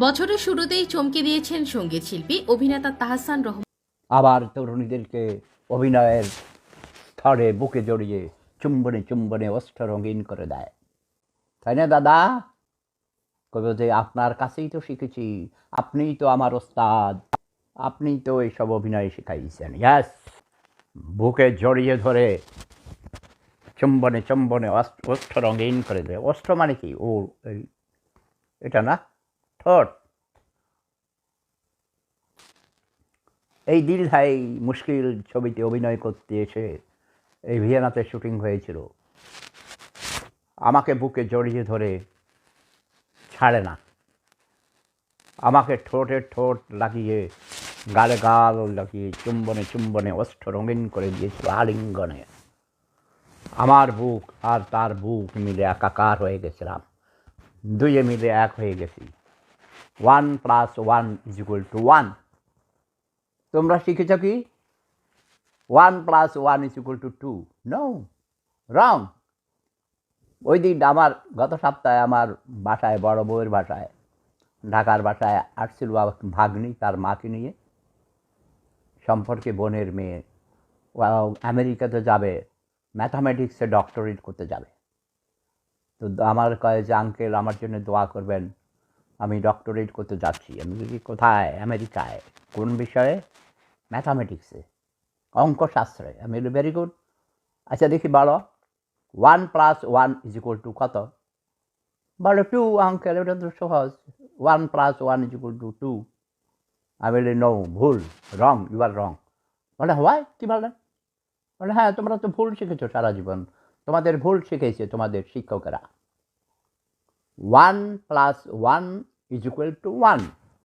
বছরের শুরুতেই চমকে দিয়েছেন সঙ্গীত শিল্পী অভিনেতা তাহসান রহমান। আবার তরুণীদেরকে অভিনয়ের স্তরে বুকে জড়িয়ে চুম্বনে চুম্বনে ওষ্ঠ রঙিন করে দেয়, তাই না দাদা? কবে যে আপনার কাছেই তো শিখেছি, আপনিই তো আমার ওস্তাদ, আপনিই তো এইসব অভিনয় শিখাইছেন। ইয়াস, বুকে জড়িয়ে ধরে চুম্বনে চুম্বনে ওষ্ঠ রঙিন করে দেয়। ওষ্ঠ মানে কি? ও এটা না, ঠোঁট। এই দীর্ঘাই মুশকিল ছবিতে অভিনয় করতে এসে এই ভিয়েনাতে শুটিং হয়েছিল। আমাকে বুকে জড়িয়ে ধরে ছাড়ে না, আমাকে ঠোঁটে ঠোঁট লাগিয়ে গালে গাল লাগিয়ে চুম্বনে চুম্বনে ওষ্ঠ রঙিন করে দিয়েছিল আলিঙ্গনে। আমার বুক আর তার বুক মিলে একাকার হয়ে গেছিলাম, দুইয়ে মিলে এক হয়ে গেছি। 1+1=1। তোমরা শিখেছ কি 1+1=2? নো, রং। ওই দিন আমার গত সপ্তাহে আমার বাসায়, বড় বউয়ের বাসায়, ঢাকার বাসায় আসছিল ভাগ্নি তার মাকে নিয়ে, সম্পর্কে বোনের মেয়ে। আমেরিকাতে যাবে, ম্যাথামেটিক্সে ডক্টরেট করতে যাবে। তো আমার কয়ে যে আঙ্কেল আমার জন্য দোয়া করবেন, আমি ডক্টরেট করতে যাচ্ছি। আমি বলি কোথায়? আমেরিকায়। কোন বিষয়ে? ম্যাথামেটিক্সে, অঙ্কশাস্ত্রে। আমি বলি ভেরি গুড। আচ্ছা দেখি বলো 1+1 কত? বলো 2 আঙ্কেল, এটা তো সহজ। 1+1=2। আমি বলি নো, ভুল, রং, ইউ আর রং। বলে হোয়াই, কী বললেন? বলে হ্যাঁ, তোমরা তো ভুল শিখেছো সারা জীবন, তোমাদের ভুল শিখেছে তোমাদের শিক্ষকেরা। 1+1=1।